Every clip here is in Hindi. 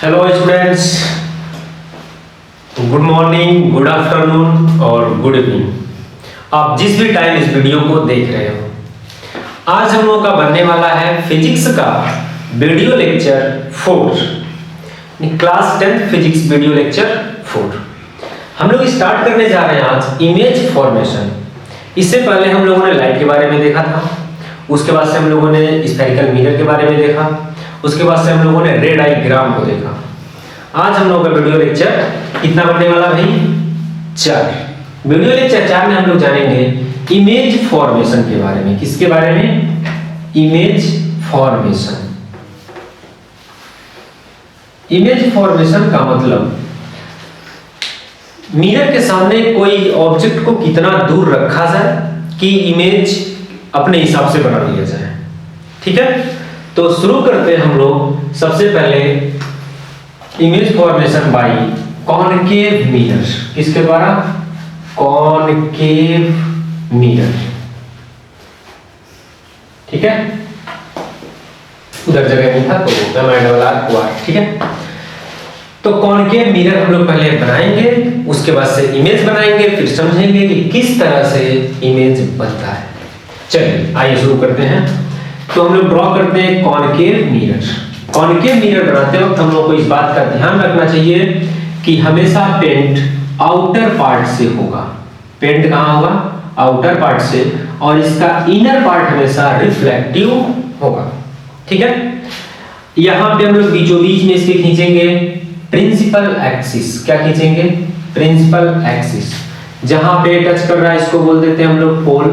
Hello students, good morning, good afternoon और गुड इवनिंग। आप जिस भी टाइम इस वीडियो को देख रहे हो, आज हम लोगों का बनने वाला है फिजिक्स का video lecture 4, class 10 physics video lecture 4। हम लोग स्टार्ट करने जा रहे हैं आज इमेज फॉर्मेशन। इससे पहले हम लोगों ने लाइट के बारे में देखा था, उसके बाद से हम लोगों ने स्फेरिकल मिरर के बारे में देखा, उसके बाद से हम लोगों ने रे डायग्राम को देखा। आज हम लोगों का वीडियो लेक्चर कितना बनने वाला भाई? 4। वीडियो लेक्चर 4 में हम लोग जानेंगे इमेज फॉर्मेशन के बारे में। किसके बारे में? Image formation. इमेज फॉर्मेशन का मतलब मिरर के सामने कोई ऑब्जेक्ट को कितना दूर रखा जाए कि इमेज अपने हिसाब से बना लिया जाए। ठीक है, तो शुरू करते हैं हम लोग। सबसे पहले image formation by concave mirror. किसके द्वारा? Concave mirror. ठीक है, उधर जगह नहीं था तो MIRR। ठीक है, तो कॉनकेव मिरर हम लोग पहले बनाएंगे, उसके बाद से इमेज बनाएंगे, फिर समझेंगे कि किस तरह से इमेज बनता है। चलिए आइए शुरू करते हैं। तो हम लोग ड्रॉ करते हैं कॉनकेव मिरर। कॉनकेव मिरर बनाते वक्त हम लोग को इस बात का ध्यान रखना चाहिए कि हमेशा पेंट आउटर पार्ट से होगा। पेंट कहाँ होगा? आउटर पार्ट से, और इसका इनर पार्ट हमेशा रिफ्लेक्टिव होगा। ठीक है, यहाँ पे हम लोग बीचों बीच में इसके खींचेंगे प्रिंसिपल एक्सिस। क्या खींचेंगे? Principal axis. जहां पे टच कर रहा है इसको बोल देते हैं हम लोग पोल।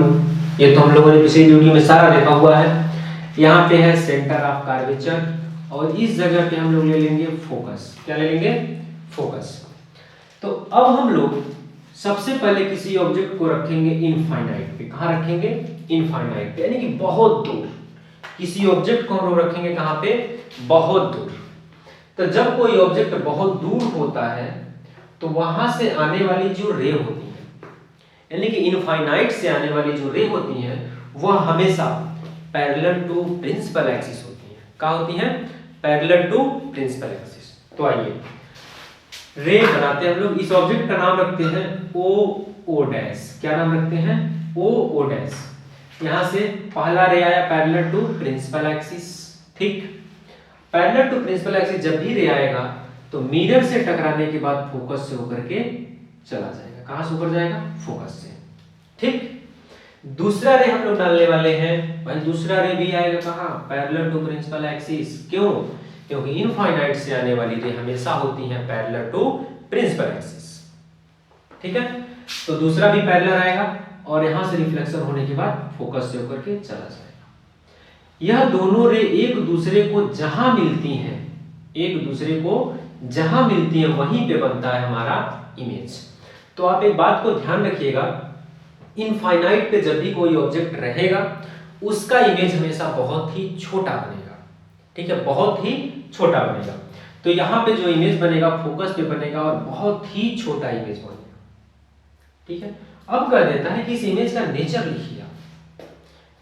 ये तो हम लोगों ने पिछले वीडियो में सारा देखा हुआ है। यहाँ पे है सेंटर ऑफ कर्वेचर, और इस जगह पे हम लोग ले लेंगे फोकस। क्या ले लेंगे? फोकस। तो अब हम लोग सबसे पहले किसी ऑब्जेक्ट को रखेंगे इनफाइनाइट पे। कहाँ रखेंगे? इनफाइनाइट पे, यानी कि बहुत दूर। किसी ऑब्जेक्ट को हम लोग रखेंगे कहाँ पे? बहुत दूर। तो जब कोई ऑब्जेक्ट बहुत दूर होता है तो वहां से आने वाली जो रे होती है, यानी कि इनफाइनाइट से आने वाली जो रे होती है, वह हमेशा पैरेलल टू प्रिंसिपल एक्सिस होती है। क्या होती है? Parallel to principal axis. तो आइए रे बनाते हैं हम लोग। इस ऑब्जेक्ट का नाम रखते हैं ओ डैश। क्या नाम रखते हैं? O dash. यहां से पहला रे आया पैरेलल टू प्रिंसिपल एक्सिस। ठीक, पैरेलल टू प्रिंसिपल एक्सिस जब भी रे आएगा तो मिरर से टकराने के बाद फोकस से होकर के चला जाएगा। कहां से होकर जाएगा? फोकस से। ठीक, दूसरा रे हम लोग डालने वाले हैं भाई। दूसरा रे भी आएगा कहां? Parallel to principal axis. क्यों? क्योंकि इनफाइनाइट से आने वाली रे हमेशा होती है पैरेलल टू प्रिंसिपल एक्सिस। ठीक है, तो दूसरा भी पैरेलल आएगा और यहां से रिफ्लेक्शन होने के बाद फोकस से होकर के चला जाएगा। यह दोनों रे एक दूसरे को जहां मिलती हैं, एक दूसरे को जहां मिलती हैं वहीं पे बनता है हमारा इमेज। तो आप एक बात को ध्यान रखिएगा, इनफाइनाइट पे जब भी कोई ऑब्जेक्ट रहेगा उसका इमेज हमेशा बहुत ही छोटा बनेगा। ठीक है, बहुत ही छोटा बनेगा। तो यहाँ पे जो इमेज बनेगा फोकस पे बनेगा और बहुत ही छोटा इमेज बनेगा। ठीक है, अब कह देता है कि इस इमेज का नेचर लिखिए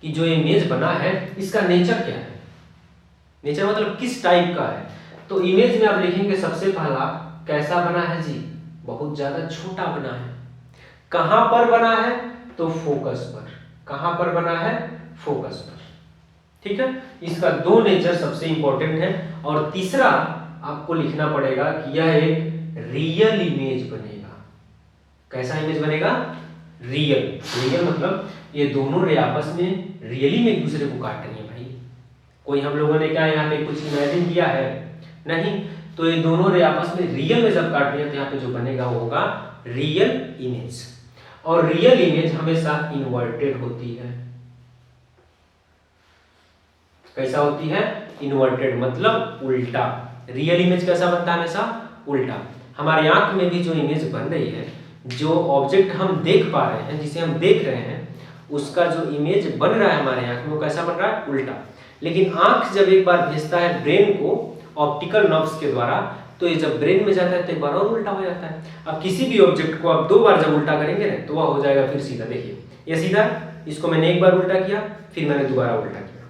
कि जो इमेज बना है इसका नेचर क्या है। नेचर मतलब किस टाइप का है। तो इमेज में आप लिखेंगे सबसे पहला कैसा बना है जी? बहुत ज्यादा छोटा बना है। कहां पर बना है? तो फोकस पर। कहां पर बना है? फोकस पर। ठीक है, इसका दो नेचर सबसे इंपॉर्टेंट है। और तीसरा आपको लिखना पड़ेगा कि यह एक रियल इमेज बनेगा। कैसा इमेज बनेगा? रियल। रियल मतलब ये दोनों रे आपस में रियली में एक दूसरे को काट रही है भाई। कोई हम लोगों ने क्या यहाँ पे कुछ इमेजिन किया है? नहीं। तो ये दोनों रे आपस में रियल में जब काट रही है तो यहाँ पे जो बनेगा वो होगा रियल इमेज। और रियल इमेज हमेशा इन्वर्टेड होती है। कैसा होती है? इन्वर्टेड मतलब उल्टा। रियल इमेज कैसा बनता है? हमेशा उल्टा। हमारी आंख में भी जो इमेज बन रही है, जो ऑब्जेक्ट हम देख पा रहे हैं, जिसे हम देख रहे हैं, उसका जो इमेज बन रहा है हमारे आंख में वो कैसा बन रहा है? उल्टा। लेकिन आंख जब एक बार भेजता है ब्रेन को ऑप्टिकल नर्व्स के द्वारा, तो ये जब ब्रेन में जाता है तो एक बार और उल्टा हो जाता है। अब किसी भी ऑब्जेक्ट को आप 2 बार जब उल्टा करेंगे ना तो वह हो जाएगा फिर सीधा। देखिए ये सीधा, इसको मैंने एक बार उल्टा किया, फिर मैंने दोबारा उल्टा किया,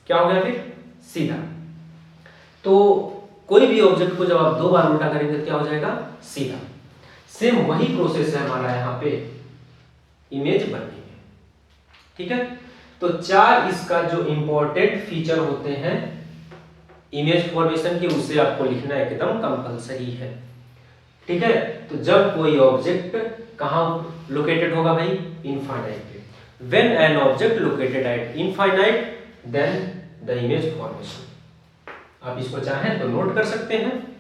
क्या हो गया? फिर सीधा। तो कोई भी ऑब्जेक्ट को जब आप 2 बार उल्टा करेंगे तो क्या हो जाएगा, सीधा। सेम वही प्रोसेस है हमारा यहाँ पे इमेज बनने में, ठीक है। तो 4 इसका जो इंपॉर्टेंट फीचर होते हैं इमेज फॉर्मेशन के, उसे आपको लिखना एकदम कंपलसरी है, ठीक है। तो जब कोई ऑब्जेक्ट कहाँ लोकेटेड होगा भाई, इनफाइनाइट पे, when an object located at infinite then the image formation. आप इसको चाहें तो नोट कर सकते हैं,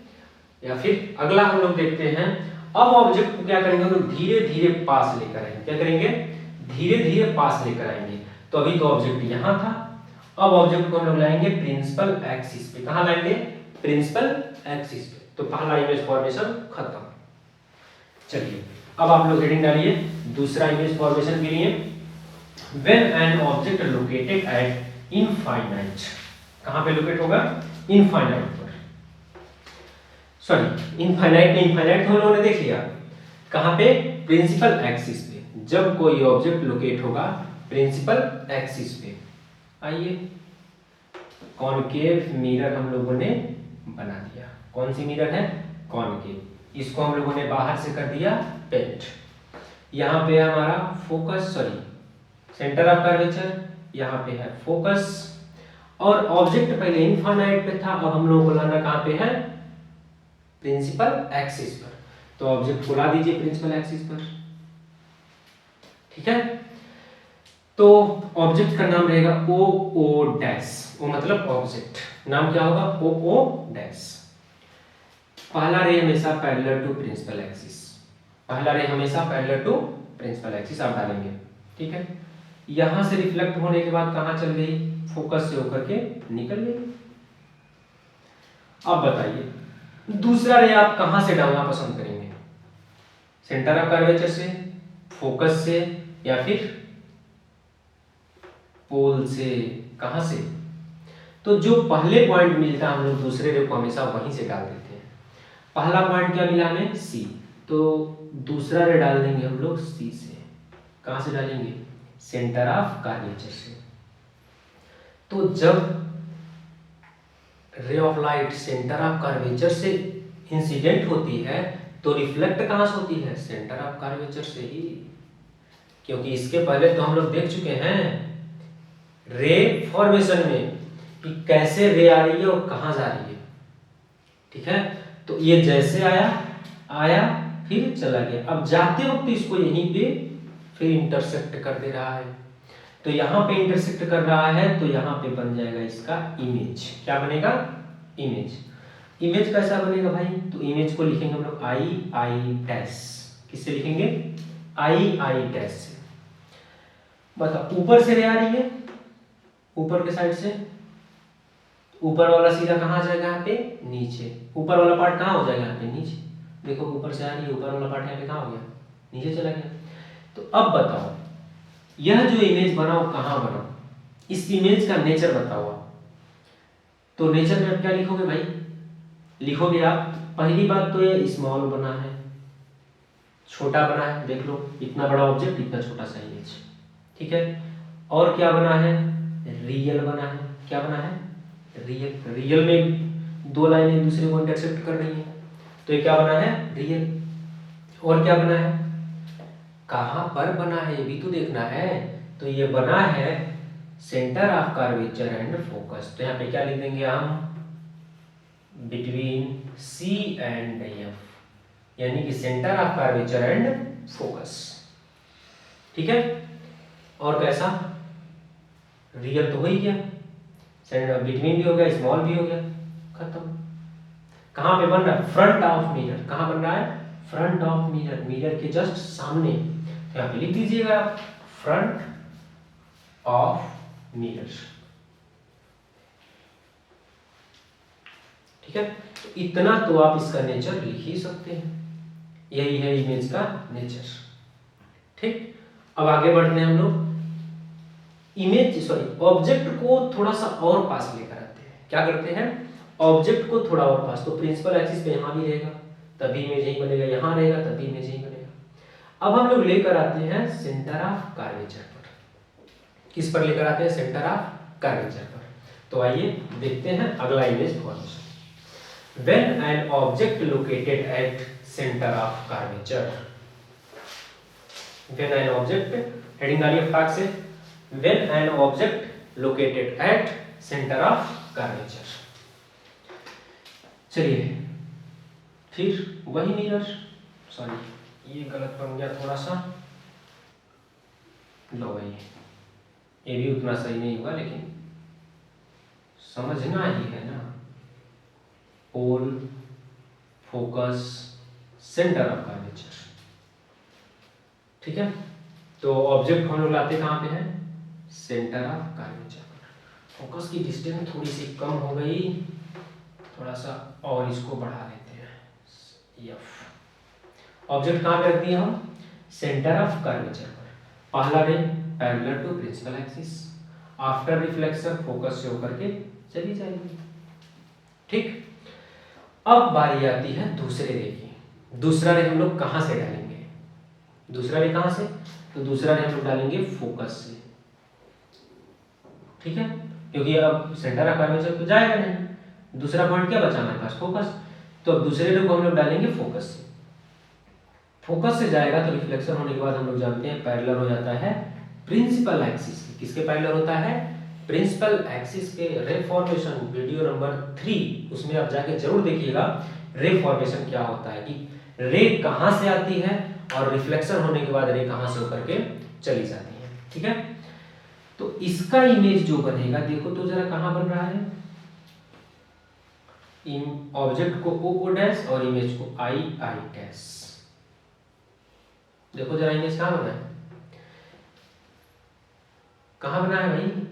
या फिर अगला हम लोग देखते हैं। अब ऑब्जेक्ट को क्या करेंगे हम लोग, धीरे धीरे पास लेकर आएंगे। क्या करेंगे, धीरे धीरे पास लेकर आएंगे। तो अभी तो ऑब्जेक्ट यहां था, अब ऑब्जेक्ट को हम लोग लाएंगे प्रिंसिपल एक्सिस पे। कहां लाएंगे, प्रिंसिपल एक्सिस पे। तो पहला इमेज फॉर्मेशन खत्म। चलिए अब आप लोग हेडिंग डालिए दूसरा इमेज फॉर्मेशन के लिए, when an object located at infinite. कहां पे लोकेट होगा, इनफाइनाइट पर, सॉरी इनफाइनाइट नहीं, इनफाइनाइट हम लोगों ने देख लिया। कहां पे, प्रिंसिपल एक्सिस पे। जब कोई ऑब्जेक्ट लोकेट होगा प्रिंसिपल एक्सिस पे। आइए कॉनकेव मिरर हम लोगों ने बना दिया। कौन सी मिरर है, कॉनकेव। इसको हम लोगों ने बाहर से कर दिया पेंट। यहाँ पे हमारा focus, sorry centre of curvature, यहाँ पे है फोकस। और ऑब्जेक्ट पहले इनफाइनाइट पे था, अब हम लोगों को लाना कहाँ पे है, प्रिंसिपल एक्सिस पर। तो ऑब्जेक्ट को ला दीजिए प्रिंसिपल एक्सिस पर, ठीक है। तो ऑब्जेक्ट का नाम रहेगा ओ ओ डैश, ओ मतलब ऑब्जेक्ट, नाम क्या होगा, ओ ओ डैश। पहला रे हमेशा पैरेलल टू प्रिंसिपल एक्सिस, पहला रे हमेशा पैरेलल टू प्रिंसिपल एक्सिस आप डालेंगे, ठीक है। यहां से रिफ्लेक्ट होने के बाद कहां चल गई, फोकस से होकर के निकल गई। अब बताइए दूसरा रे आप कहां से डालना पसंद करेंगे, सेंटर ऑफ कर्वेचर से, फोकस से, या फिर पोल से, कहां से। तो जो पहले पॉइंट मिलता है हम लोग दूसरे रे को हमेशा वहीं से डाल देते हैं। पहला पॉइंट क्या मिला हमें, सी, तो दूसरा रे डाल देंगे हम लोग सी से। कहां से डालेंगे, सेंटर ऑफ कर्वेचर से। तो जब ray of light centre of curvature से इंसिडेंट होती है तो रिफ्लेक्ट कहां से होती है, सेंटर ऑफ कर्वेचर से ही। क्योंकि इसके पहले तो हम लोग देख चुके हैं रे फॉर्मेशन में कि कैसे रे आ रही है और कहां जा रही है, ठीक है। तो ये जैसे आया फिर चला गया, अब जाते वक्त इसको यहीं पे फिर इंटरसेक्ट कर दे रहा है। तो यहाँ पे इंटरसेक्ट कर रहा है तो यहाँ पे बन जाएगा इसका इमेज। क्या बनेगा, इमेज। इमेज कैसा बनेगा भाई, तो इमेज को लिखेंगे हम लोग आई आई डैश। किससे लिखेंगे, आई आई डैश से। बताओ ऊपर से रे आ रही है, ऊपर के साइड से, ऊपर वाला सीधा कहाँ आ जाएगा, यहाँ पे नीचे। ऊपर वाला पार्ट कहाँ हो जाएगा, यहाँ पे नीचे। देखो ऊपर से आ रही है, ऊपर वाला पार्ट यहाँ पे कहाँ हो गया, नीचे चला गया। तो अब बताओ यह जो इमेज बना वो कहाँ बना, इस इमेज का नेचर बताओ आप। तो नेचर में आप क्या लिखोगे भाई, लिखोगे आप पहली बात तो ये स्मॉल बना है, छोटा बना है, देख लो इतना बड़ा ऑब्जेक्ट इतना छोटा सा इमेज, ठीक है। और क्या बना है, रियल बना है। क्या बना है, रियल। रियल में दो लाइन एक दूसरे को इंटरसेक्ट कर रही है, तो ये क्या बना है, रियल। और क्या बना है, कहां पर बना है ये भी तो देखना है। तो ये बना है centre of curvature and focus. तो यहाँ पे क्या लिख देंगे हम, बिटवीन सी एंड एफ, यानी कि centre of curvature and focus, ठीक है। और कैसा, रियल तो हो ही गया, सेंटर बिटवीन भी हो गया, स्मॉल भी हो गया, खत्म। कहां पे बन रहा है, फ्रंट ऑफ मिरर। कहां बन रहा है, फ्रंट ऑफ मिरर, मिरर के जस्ट सामने। तो यहाँ पे लिख दीजिएगा आप फ्रंट ऑफ मिरर, ठीक है। तो इतना तो आप इसका नेचर लिख ही सकते हैं, यही है इमेज का नेचर, ठीक। अब आगे बढ़ते हैं हम लोग, इमेज सॉरी ऑब्जेक्ट को थोड़ा सा और पास लेकर आते हैं। क्या करते हैं, ऑब्जेक्ट को थोड़ा और पास, तो प्रिंसिपल एक्सिस पे यहाँ भी रहेगा तभी इमेज यही बनेगा, यहाँ रहेगा तभी इमेज यही बनेगा। अब हम लोग लेकर आते हैं सेंटर ऑफ कर्वेचर पर। किस पर लेकर आते हैं, सेंटर ऑफ कर्वेचर पर। तो आइए देखते हैं अगला image formation. When an object located at centre of curvature. When an object, heading डालिए फटाक से, when an object located at centre of curvature. चलिए फिर वही मिरर, सॉरी ये गलत बन गया थोड़ा सा, लो भाई ये भी उतना सही नहीं हुआ, लेकिन समझना ही है ना। पोल, फोकस, सेंटर ऑफ कर्वेचर, ठीक है। तो ऑब्जेक्ट हम लोग लाते कहाँ पे है, सेंटर ऑफ कर्वेचर। फोकस की डिस्टेंस थोड़ी सी कम हो गई, थोड़ा सा और इसको बढ़ा देते हैं। एफ ऑब्जेक्ट कहाँ पे रख दिए हम, सेंटर ऑफ कर्वेचर पर। पहला ray parallel to principal axis, after reflection focus से होकर के चली जाएगी, ठीक। अब बारी आती है दूसरे रे की। दूसरा रे हम लोग कहाँ से डालेंगे, दूसरा रे कहाँ से, तो दूसरा रे हम लोग डालेंगे फोकस से, ठीक है, क्योंकि अब सेंटर ऑफ कर्वेचर तो जाएगा नहीं, दूसरा पॉइंट क्या बचा हमारे पास, फोकस। तो अब दूसरे रे को हम लोग डालेंगे फोकस से। फोकस से जाएगा तो रिफ्लेक्शन होने के बाद हम लोग जानते हैं पैरेलल हो जाता है प्रिंसिपल एक्सिस। किसके पैरेलल होता है, प्रिंसिपल एक्सिस के। रे फॉर्मेशन वीडियो नंबर 3, उसमें आप जाके जरूर देखिएगा रे फॉर्मेशन क्या होता है, कि रे कहां से आती है और रिफ्लेक्शन होने के बाद रे कहां से होकर के चली जाती है, ठीक है। तो इसका इमेज जो बनेगा, देखो तो जरा कहां बन रहा है, ऑब्जेक्ट को ओ डैश और इमेज को आई डैश। देखो जरा इमेज कहां बना है, कहां बना है भाई,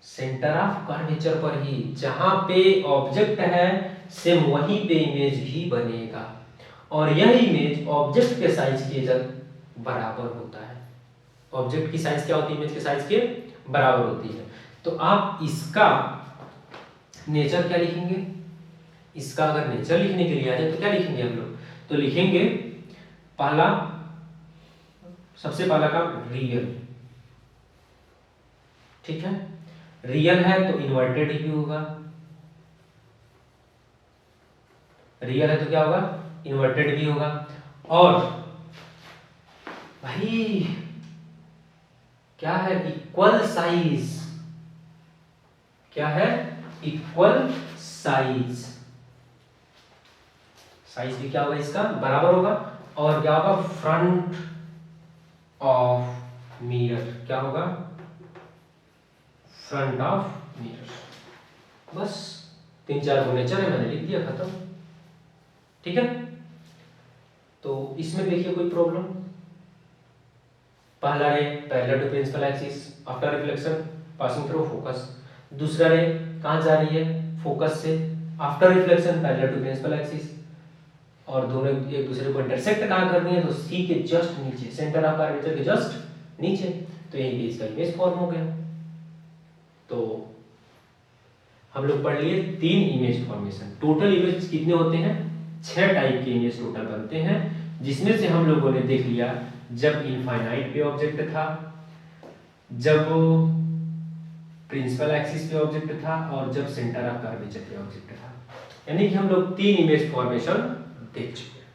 सेंटर ऑफ कर्वेचर पर ही। जहां पे ऑब्जेक्ट है सेम वहीं पे इमेज भी बनेगा, और यह इमेज ऑब्जेक्ट के साइज के बराबर होता है। ऑब्जेक्ट की साइज क्या होती है, इमेज के साइज के बराबर होती है। तो आप इसका नेचर क्या लिखेंगे, इसका अगर नेचर लिखने के लिए आ जाए तो क्या लिखेंगे हम लोग, तो लिखेंगे पहला, सबसे पहला काम रियल, ठीक है। रियल है तो इन्वर्टेड ही होगा, रियल है तो क्या होगा, इन्वर्टेड भी होगा। और भाई क्या है, इक्वल साइज, क्या है, इक्वल साइज। साइज भी क्या होगा इसका, बराबर होगा। और क्या होगा, फ्रंट ऑफ मिरर, क्या होगा, फ्रंट ऑफ मिरर। बस 3-4 गो नेचर है, मैंने लिख दिया, खत्म, ठीक है। तो इसमें देखिए कोई प्रॉब्लम, पहला ray parallel to principal axis, after reflection passing through focus. दूसरा रे कहां जा रही है, फोकस से, after reflection parallel to principal axis, और दोनों एक दूसरे को इंटरसेक्ट कहां कर रही है, तो सी के जस्ट नीचे, सेंटर ऑफ कर्वेचर के जस्ट नीचे। तो यही पे इसका इमेज फॉर्म हो गया। तो हम लोग पढ़ लिए 3 इमेज फॉर्मेशन। टोटल इमेज कितने होते हैं, 6 टाइप के इमेज टोटल बनते हैं, जिसमें से हम लोगों ने देख लिया जब इनफाइनाइट पे ऑब्जेक्ट था, जब प्रिंसिपल एक्सिस पे ऑब्जेक्ट था, और जब सेंटर ऑफ कर्वेचर पे ऑब्जेक्ट था। यानी कि हम लोग 3 इमेज फॉर्मेशन देख चुके हैं।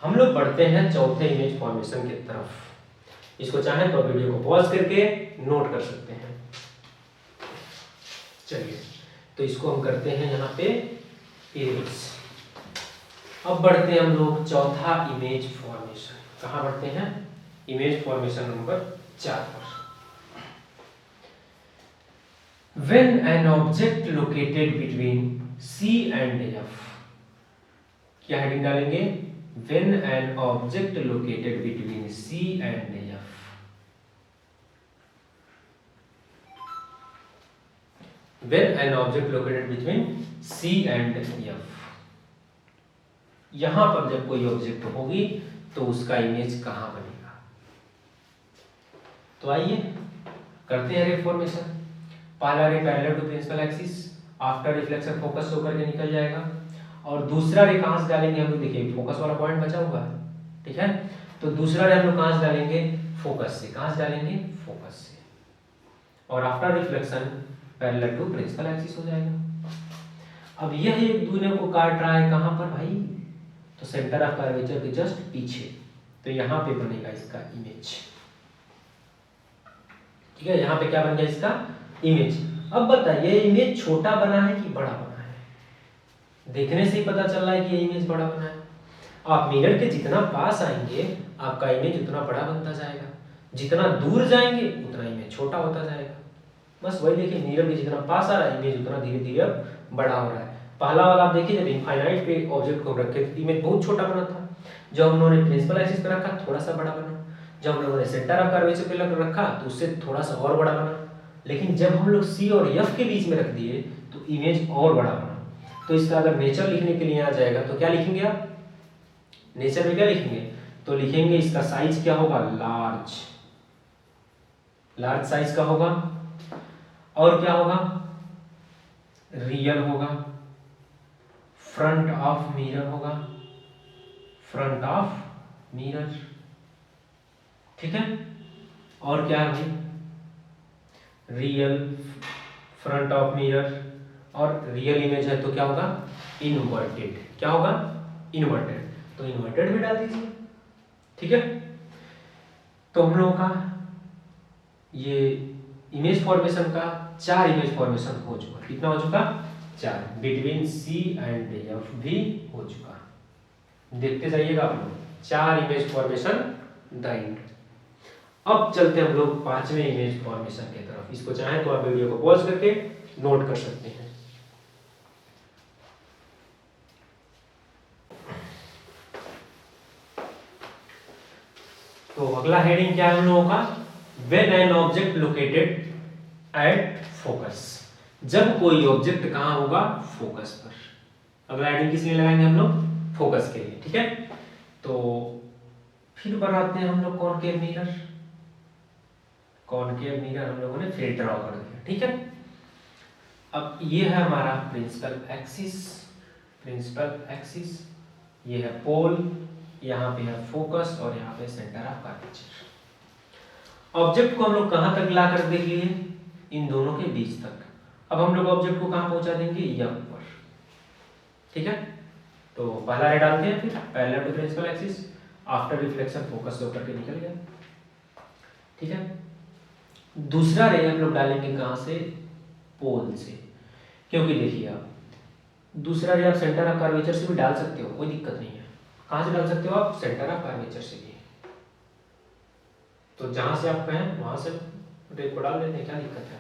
हम लोग बढ़ते हैं चौथे इमेज फॉर्मेशन की तरफ। इसको चाहें तो वीडियो को पॉज करके नोट कर सकते हैं। चलिए तो इसको हम करते हैं यहाँ पे इरेज। अब बढ़ते हैं हम लोग चौथा इमेज फॉर्मेशन। कहाँ बढ़ते हैं, इमेज फॉर्मेशन नंबर 4 पर। When an object located between C and F, क्या हेडिंग डालेंगे, When an object located between C and F, When an object located between C and F, यहां पर जब कोई ऑब्जेक्ट होगी तो उसका इमेज कहां बनेगा। तो आइए करते हैं रे फॉर्मेशन। पहला ray parallel to principal axis, after reflection focus होकर के निकल जाएगा, और दूसरा रे कहां से डालेंगे हम लोग, देखिए फोकस वाला पॉइंट बचा हुआ है, ठीक है। तो दूसरा रे हम लोग कहां से डालेंगे, फोकस से। कहां से डालेंगे, फोकस से, और after reflection parallel to principal axis हो जाएगा। अब यह एक दूसरे को काट रहा है कहाँ पर भाई, तो सेंटर ऑफ कर्वेचर के जस्ट पीछे, तो यहाँ पे बनेगा इसका इमेज। ठीक है, यहाँ पे क्या बन गया इसका इमेज। अब बताइए इमेज छोटा बना है कि बड़ा बना है, देखने से ही पता चल रहा है कि ये इमेज बड़ा बना है। आप मिरर के जितना पास आएंगे आपका इमेज उतना बड़ा बनता जाएगा, जितना दूर जाएंगे उतना इमेज छोटा होता जाएगा। बस वही देखिए, मिरर के जितना पास आ रहा है इमेज उतना धीरे धीरे अब बड़ा हो रहा है। पहला वाला आप देखिए, जब इनफाइनाइट पे ऑब्जेक्ट को रखे थे इमेज बहुत छोटा बना था, जब हम लोगों ने प्रिंसिपल एक्सिस पे रखा थोड़ा सा बड़ा बना, जब हम लोगों ने सेंटर ऑफ कर्वेचर पे रखा तो उससे थोड़ा सा और बड़ा बना, लेकिन जब हम लोग सी और एफ के बीच में रख दिए तो इमेज और बड़ा बना। तो इसका अगर नेचर लिखने के लिए आ जाएगा तो क्या लिखेंगे आप, नेचर में क्या लिखेंगे, तो लिखेंगे इसका साइज क्या होगा, लार्ज, लार्ज साइज का होगा। और क्या होगा, रियल होगा, फ्रंट ऑफ मिरर होगा, फ्रंट ऑफ मिरर। ठीक है, और क्या है भाई, रियल, फ्रंट ऑफ मिरर, और रियल इमेज है तो क्या होगा, इनवर्टेड। क्या होगा, इनवर्टेड, तो इन्वर्टेड भी डाल दीजिए। ठीक है, तो हम लोगों का ये इमेज फॉर्मेशन का 4 इमेज फॉर्मेशन हो चुका। कितना हो चुका, 4, बिटवीन सी एंड एफ भी हो चुका। देखते जाइएगा आप लोग, 4 इमेज फॉर्मेशन ड्राइंग। अब चलते हम लोग 5वें इमेज फॉर्मेशन की तरफ। इसको चाहे तो आप वीडियो को पॉज करके नोट कर सकते हैं। तो अगला हेडिंग क्या है हम लोगों का, when an object located at focus, जब कोई ऑब्जेक्ट कहां होगा, फोकस पर। अगला हेडिंग किस लिए लगाएंगे हम लोग, फोकस के लिए। ठीक है, तो फिर बनाते हैं हम लोग कॉनकेव मिरर। कॉनकेव मिरर हम लोगों ने फिर ड्रॉ कर दिया। ठीक है, अब ये है हमारा प्रिंसिपल एक्सिस, प्रिंसिपल एक्सिस, ये है पोल, यहाँ पे है फोकस और यहाँ पे सेंटर ऑफ कर्वेचर। ऑब्जेक्ट को हम लोग कहाँ तक ला कर देख लिए, इन दोनों के बीच तक। अब हम लोग ऑब्जेक्ट को कहाँ पहुंचा देंगे, यहाँ पर। ठीक है, तो पहला रे डालते हैं, फिर parallel to principal axis, after reflection focus से होकर के निकल गया। ठीक है, दूसरा रे हम लोग डालेंगे कहाँ से, पोल से, क्योंकि देखिए आप दूसरा रे आप सेंटर ऑफ कर्वेचर से भी डाल सकते हो, कोई दिक्कत नहीं है। कहां से डाल सकते हो आप, सेंटर ऑफ कर्वेचर से भी। तो जहां से आप कहें वहां से रे को डाल देते हैं, क्या दिक्कत है।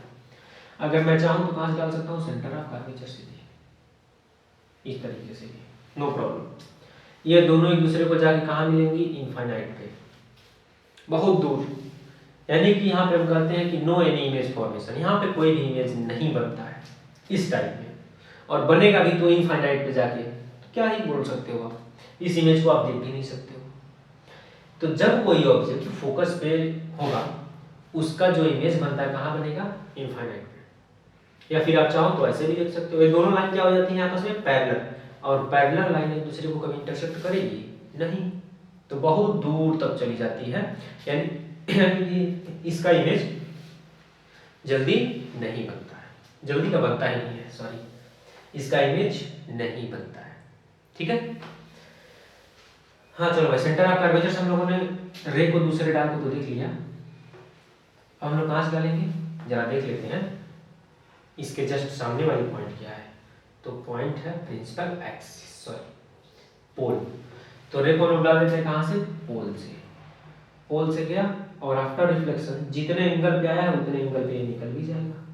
अगर मैं चाहूं तो कहां से डाल सकता हूं, सेंटर ऑफ कर्वेचर से भी, इस तरीके से भी, नो प्रॉब्लम। ये दोनों एक दूसरे को जाके कहां मिलेंगी, इनफाइनाइट पे, बहुत दूर। यानी कि यहाँ पे हम कहते हैं कि नो एनी इमेज फॉर्मेशन, यहाँ पे कोई भी इमेज नहीं बनता है इस टाइप में, और बनेगा भी तो इनफाइनाइट पे जाके, तो क्या ही बोल सकते हो आप, इस इमेज को आप देख भी नहीं सकते हो। तो जब कोई ऑब्जेक्ट फोकस पे होगा उसका जो इमेज बनता है कहाँ बनेगा, इनफाइनाइट पे। या फिर आप चाहो तो ऐसे भी देख सकते हो, ये दोनों लाइन क्या हो जाती हैं आपस में, पैरेलल, और पैरेलल लाइन एक दूसरे को कभी इंटरसेक्ट करेगी नहीं, तो बहुत दूर तक चली जाती है। यानी इसका इमेज जल्दी नहीं बनता है, जल्दी का बनता ही नहीं है, सॉरी, इसका इमेज नहीं बनता है। ठीक है, हाँ चलो भाई, सेंटर ऑफ कर्वेचर हम लोगों ने रे को दूसरे डाल को तो देख लिया। अब हम लोग कहाँ से डालेंगे जरा देख लेते हैं, इसके जस्ट सामने वाली पॉइंट क्या है, तो पॉइंट है प्रिंसिपल एक्सिस, सॉरी पोल। तो रे को लोग डाल देते हैं कहाँ से, पोल से। पोल से गया और आफ्टर रिफ्लेक्शन जितने एंगल पे आया है उतने एंगल पे ये निकल भी जाएगा।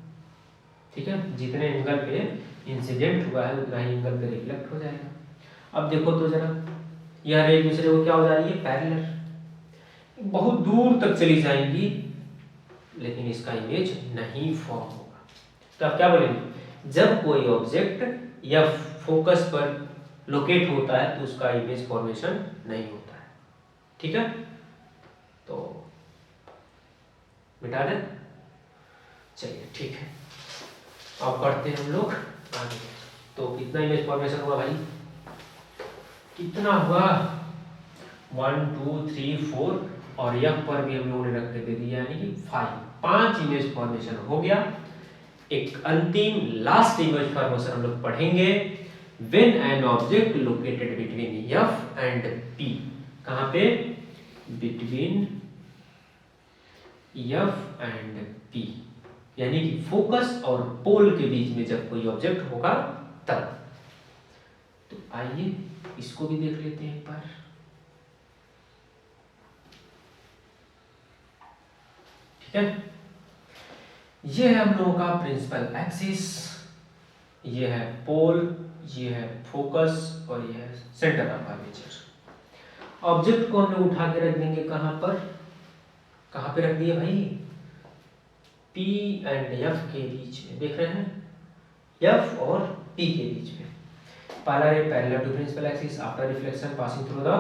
ठीक है, जितने एंगल पे इंसिडेंट हुआ है उतना ही एंगल पे रिफ्लेक्ट हो जाएगा। अब देखो तो जरा, यह रे एक दूसरे को क्या हो जा रही है, पैरेलल, बहुत दूर तक चली जाएंगी, लेकिन इसका इमेज नहीं फॉर्म होगा। तो आप क्या बोलेंगे, जब कोई ऑब्जेक्ट या फोकस पर लोकेट होता है तो उसका इमेज फॉर्मेशन नहीं होता है। ठीक है, तो मिटा दें, चलिए ठीक है। अब पढ़ते हैं हम लोग आगे। तो कितना इमेज फॉर्मेशन हुआ भाई, कितना हुआ, 1 2 3 4, और यह पर भी हम लोगों ने रख के दे दिया, यानी कि 5 इमेज फॉर्मेशन हो गया। एक अंतिम लास्ट इमेज फॉर्मेशन हम लोग पढ़ेंगे, when an object located between F and P. कहां पे? बिटवीन एफ एंड पी, यानी कि फोकस और पोल के बीच में जब कोई ऑब्जेक्ट होगा तब। तो आइए इसको भी देख लेते हैं एक बार। ठीक है, ये है हम लोगों का प्रिंसिपल एक्सिस, ये है पोल, ये है फोकस और ये है सेंटर ऑफ कर्वेचर। ऑब्जेक्ट को हम लोग उठा के रख देंगे कहां पर? कहां पे रख दिए भाई? P एंड F के बीच में, देख रहे हैं? F और P के बीच में। पहला ray parallel to principal axis after reflection passing through the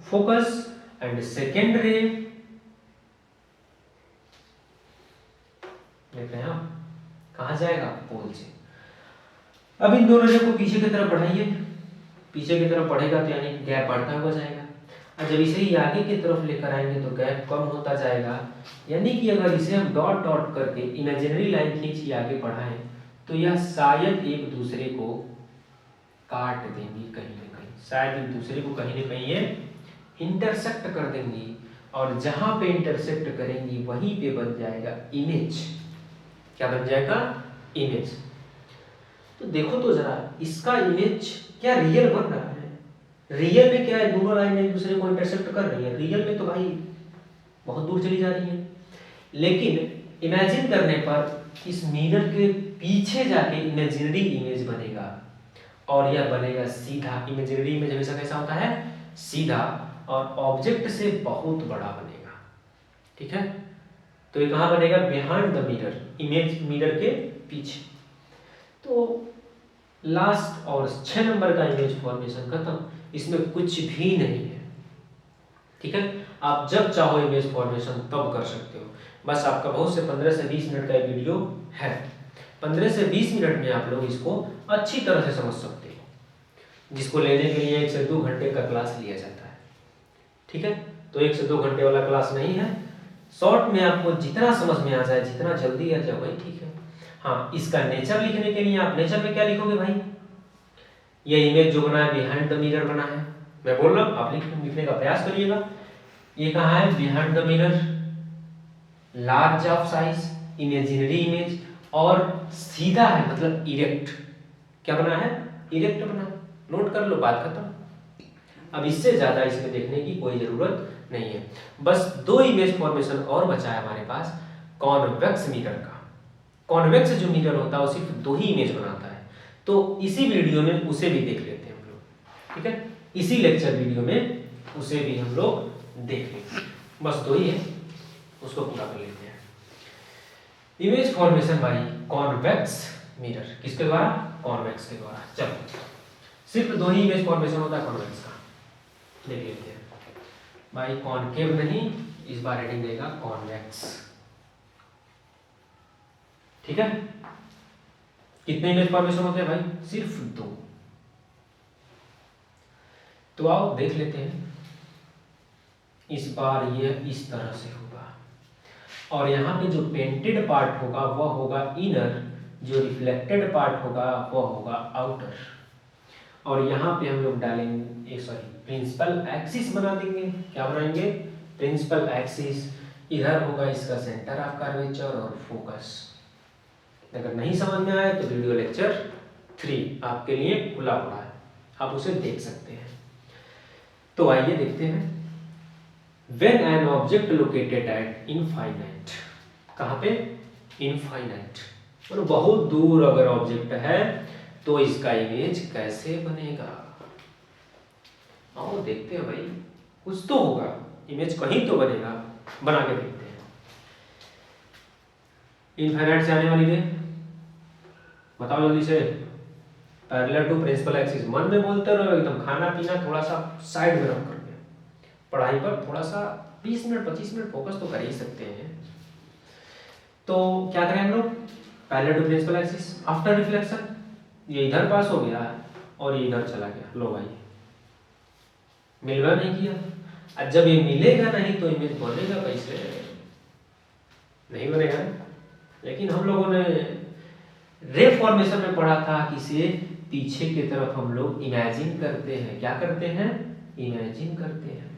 focus, and second ray देख रहे हैं आप, कहां जाएगा? पोल से। अब इन दोनों रे को पीछे की तरफ बढ़ाइए, पीछे की तरफ बढ़ेगा तो यानी गैप बढ़ता हुआ जाएगा, और जब इसे ही आगे की तरफ लेकर आएंगे तो गैप कम होता जाएगा। यानी कि अगर इसे हम डॉट डॉट करके इमेजिनरी लाइन खींच के आगे बढ़ाएं तो यह शायद एक दूसरे को काट देंगी कहीं ना कहीं, शायद एक दूसरे को कहीं ना कहीं ये इंटरसेक्ट कर देंगी, और जहां पे इंटरसेक्ट करेंगी वहीं पे बन जाएगा इमेज। क्या बन जाएगा? इमेज। तो देखो तो जरा, इसका इमेज क्या रियल बन रहा है? रियल में क्या है? दोनों लाइन एक दूसरे को इंटरसेक्ट कर रही है, रियल में तो भाई बहुत दूर चली जा रही है। लेकिन इमेजिन करने पर इस मिरर के पीछे जाके इमेजिनरी इमेज बनेगा, और यह बनेगा सीधा। इमेजिनरी इमेज हमेशा कैसा होता है? सीधा, और ऑब्जेक्ट से बहुत बड़ा बनेगा। ठीक है, तो ये कहां बनेगा? Behind the mirror, image mirror के पीछे। तो लास्ट और 6 नंबर का इमेज फॉर्मेशन खत्म, इसमें कुछ भी नहीं है। ठीक है, आप जब चाहो इमेज फॉर्मेशन तब कर सकते हो, बस आपका बहुत से 15 से 20 मिनट का वीडियो है, 15 से 20 मिनट में आप लोग इसको अच्छी तरह से समझ सकते हो, जिसको लेने के लिए 1 से 2 घंटे का क्लास लिया जाता है। ठीक है, तो 1 से 2 घंटे वाला क्लास नहीं है, शॉर्ट में आपको जितना समझ में आ जाए, जितना जल्दी आ जाए वही ठीक है। हाँ, इसका नेचर लिखने के लिए आप नेचर में क्या लिखोगे भाई? ये इमेज जो बना है बिहाइंड द मिरर बना है, मैं बोल रहा हूँ, आप लिखने का प्रयास करिएगा। ये कहाँ है? Behind the mirror, large of size, imaginary image, और सीधा है मतलब इरेक्ट। क्या बना है? इरेक्ट बना है। नोट कर लो, बात खत्म। अब इससे ज्यादा इसमें देखने की कोई जरूरत नहीं है। बस 2 इमेज फॉर्मेशन और बचा है हमारे पास, कॉन्वेक्स मिरर का। कॉन्वेक्स जो मिरर होता है वो सिर्फ 2 ही इमेज बनाता है, तो इसी वीडियो में उसे भी देख लेते हैं हम लोग। ठीक है, इसी लेक्चर वीडियो में उसे भी हम लोग देख लेंगे। बस 2 ही है, उसको पूरा कर लेते हैं। Image formation by convex mirror, किसके द्वारा? कॉन्वेक्स के द्वारा। चलो, सिर्फ 2 ही इमेज फॉर्मेशन होता है कॉन्वेक्स का, देख लेते हैं। बाय कॉनकेव नहीं, इस बार हेडिंग देगा कॉन्वेक्स। ठीक है, कितने इमेज फॉर्मेशन होते हैं भाई? सिर्फ 2। तो आओ देख लेते हैं। इस बार ये इस तरह से होगा, और यहाँ पे जो पेंटेड पार्ट होगा वह होगा इनर, जो रिफ्लेक्टेड पार्ट होगा वह होगा आउटर, और यहाँ पे हम लोग डालेंगे प्रिंसिपल एक्सिस बना देंगे। क्या बनाएंगे? Principal axis. इधर होगा इसका सेंटर ऑफ कर्वेचर और फोकस। अगर नहीं समझ में आए तो वीडियो लेक्चर 3 आपके लिए खुला पड़ा है, आप उसे देख सकते हैं। तो आइए देखते हैं। When an object located at infinite, कहाँ पे? इनफाइनाइट, मतलब बहुत दूर अगर ऑब्जेक्ट है तो इसका इमेज कैसे बनेगा? आओ देखते हैं भाई, कुछ तो होगा, इमेज कहीं तो बनेगा, बना के देखते हैं। इनफाइनाइट से आने वाली रे बताओ जल्दी से। पैरेलल टू प्रिंसिपल एक्सिस, मन में बोलते रहो एकदम, खाना पीना थोड़ा सा साइड में रख करके, पढ़ाई पर थोड़ा सा 20 मिनट 25 मिनट फोकस तो कर ही सकते हैं। तो क्या करें हम लोग? Parallel to principal axis after reflection, ये इधर पास हो गया और ये इधर चला गया। लो भाई, मिलवा नहीं किया। अब जब ये मिलेगा नहीं तो इमेज बनेगा कैसे? नहीं बनेगा। लेकिन हम लोगों ने रे फॉर्मेशन में पढ़ा था कि इसे पीछे की तरफ हम लोग इमेजिन करते हैं। क्या करते हैं? इमेजिन करते हैं।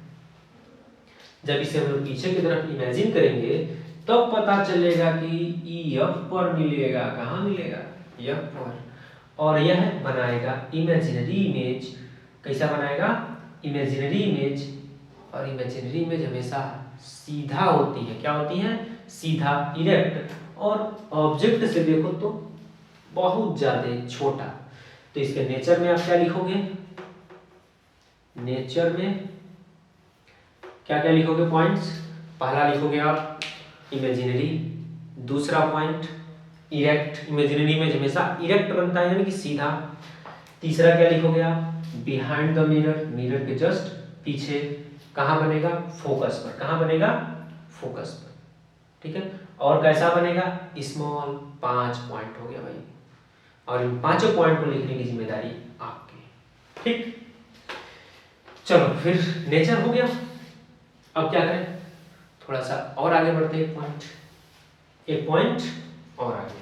जब इसे हम लोग पीछे की तरफ इमेजिन करेंगे तब पता चलेगा कि एफ पर मिलेगा। कहाँ मिलेगा? एफ पर। और यह बनाएगा इमेजिनरी इमेज। कैसा बनाएगा? Imaginary image. और इमेजिनरी इमेज हमेशा सीधा होती है। क्या होती है? सीधा, इरेक्ट। और ऑब्जेक्ट से देखो तो बहुत ज्यादा छोटा। तो इसके नेचर में आप क्या लिखोगे? नेचर में क्या क्या लिखोगे पॉइंट्स? पहला लिखोगे आप इमेजिनरी, दूसरा पॉइंट इरेक्ट। इमेजिनरी इमेज हमेशा इरेक्ट बनता है यानी कि सीधा। तीसरा क्या लिखोगे आप? बिहाइंड द मिरर, मिरर के जस्ट पीछे। कहाँ बनेगा? फोकस पर। कहाँ बनेगा? फोकस पर। ठीक है। और कैसा बनेगा? स्मॉल। 5 पॉइंट हो गया भाई। और इन 5 पॉइंट को लिखने की जिम्मेदारी आपकी। ठीक, चलो फिर नेचर हो गया। अब क्या करें? थोड़ा सा और आगे बढ़ते हैं। एक पॉइंट और आगे।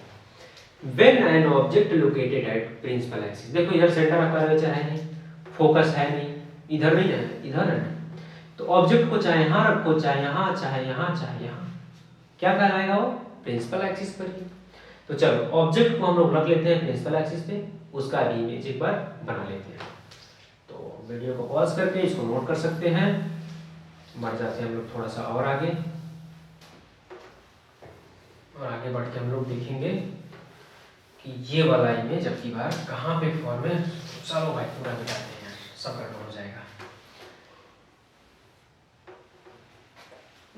When an object located at principal axis, देखो इधर सेंटर ऑफ कर्वेचर है नहीं, फोकस है नहीं, इधर नहीं है, इधर है। तो ऑब्जेक्ट को चाहे यहाँ रखो, चाहे यहाँ, चाहे यहाँ, चाहे यहाँ, क्या कहलाएगा वो? प्रिंसिपल एक्सिस पर ही। तो चलो ऑब्जेक्ट को हम लोग रख लेते हैं प्रिंसिपल एक्सिस पे, उसका भी इमेज एक बार बना लेते हैं। तो वीडियो को पॉज करके इसको नोट कर सकते हैं। बढ़ जाते हैं हम लोग थोड़ा सा और आगे, और आगे बढ़ के हम लोग देखेंगे कि ये वाला इमेज अब की बार कहाँ पे फॉर्म है। चलो भाई पूरा मिटाते हैं, सब गड़बड़ हो जाएगा।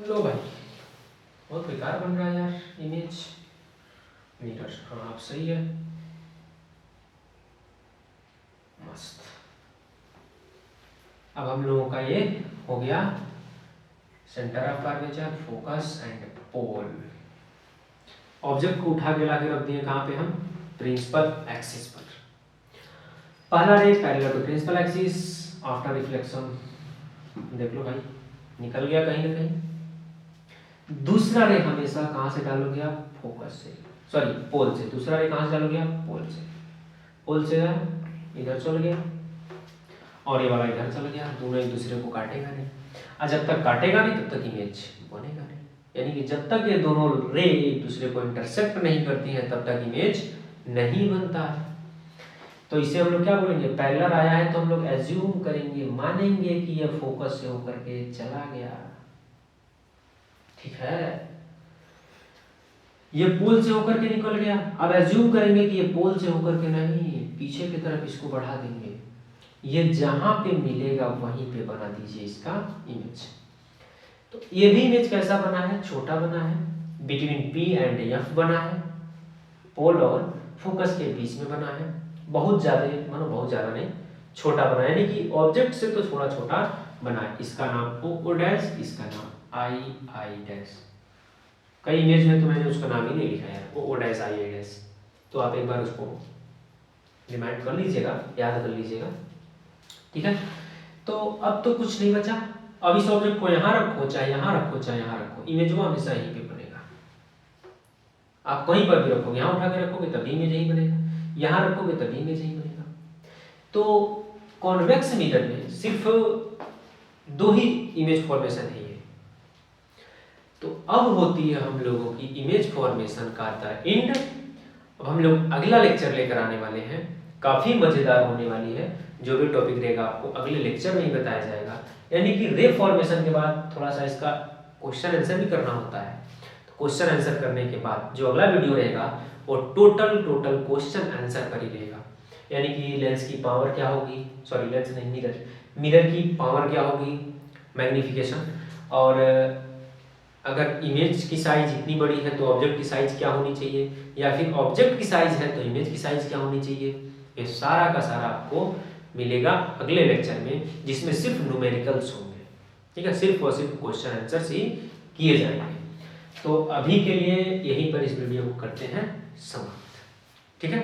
लो भाई, बहुत बेकार बन रहा है यार इमेज। मिरर, हाँ आप सही है, मस्त। अब हम लोगों का ये हो गया centre of curvature, focus and pole. Object को उठा के लाके रख दिए कहाँ पे? हम प्रिंसिपल एक्सिस पर। पहला ray parallel to principal axis after reflection, देख लो भाई निकल गया कहीं ना कहीं। दूसरा रे हमेशा कहाँ से डालोगे आप? फोकस से, सॉरी पोल से। दूसरा रे कहाँ से डालोगे आप? पोल से। पोल से इधर चल गया और ये वाला इधर चल गया। दोनों एक दूसरे को काटेगा नहीं, और जब तक काटेगा नहीं तब तक इमेज बनेगा नहीं। यानी कि जब तक ये दोनों रे एक दूसरे को इंटरसेक्ट नहीं करती हैं तब तक इमेज नहीं बनता है। तो इसे हम लोग क्या बोलेंगे? पैरेलल आया है तो हम लोग एज्यूम करेंगे, मानेंगे कि ये फोकस से होकर के चला गया। ठीक है, ये पोल से होकर के निकल गया। अब एज्यूम करेंगे कि ये पोल से होकर के नहीं, पीछे की तरफ इसको बढ़ा देंगे। ये जहां पे मिलेगा वहीं पे बना दीजिए इसका इमेज। तो ये भी इमेज कैसा बना है? छोटा बना है, बिटवीन P एंड F बना है, पोल और फोकस के बीच में बना है। बहुत ज्यादा, मानो बहुत ज्यादा नहीं, छोटा बना है, यानी कि ऑब्जेक्ट से तो थोड़ा छोटा बना है। इसका नाम O डैश, इसका नाम I डैश। कई इमेज में तो मैंने उसका नाम ही नहीं लिखा है O डैश I डैश। तो आप एक बार उसको रिमाइंड कर लीजिएगा, याद कर लीजिएगा। ठीक है, तो अब तो कुछ नहीं बचा। अब इस ऑब्जेक्ट को यहाँ रखो, चाहे यहाँ रखो, चाहे यहाँ रखो, इमेज वो हमेशा यहीं पे बनेगा। आप कहीं पर भी रखोगे, यहाँ उठा के रखोगे तभी इमेज यही बनेगा, यहाँ रखोगे तभी इमेज यही बनेगा। तो कॉन्वेक्स मिरर में सिर्फ 2 ही इमेज फॉर्मेशन है ये। तो अब होती है हम लोगों की इमेज फॉर्मेशन का द एंड। अब हम लोग अगला लेक्चर लेकर आने वाले हैं, काफी मजेदार होने वाली है। जो भी टॉपिक रहेगा आपको अगले लेक्चर में ही बताया जाएगा। यानी कि रे फॉर्मेशन के बाद थोड़ा सा इसका क्वेश्चन आंसर भी करना होता है। तो क्वेश्चन आंसर करने के बाद जो अगला वीडियो रहेगा वो टोटल क्वेश्चन आंसर पर ही रहेगा। यानी कि लेंस की पावर क्या होगी, सॉरी लेंस नहीं, मिरर की पावर क्या होगी, मैग्निफिकेशन, और अगर इमेज की साइज इतनी बड़ी है तो ऑब्जेक्ट की साइज क्या होनी चाहिए, या फिर ऑब्जेक्ट की साइज है तो इमेज की साइज क्या होनी चाहिए। ये सारा का सारा आपको मिलेगा अगले लेक्चर में, जिसमें सिर्फ न्यूमेरिकल्स होंगे। ठीक है, सिर्फ और सिर्फ क्वेश्चन आंसर्स ही किए जाएंगे। तो अभी के लिए यहीं पर इस वीडियो को करते हैं समाप्त। ठीक है।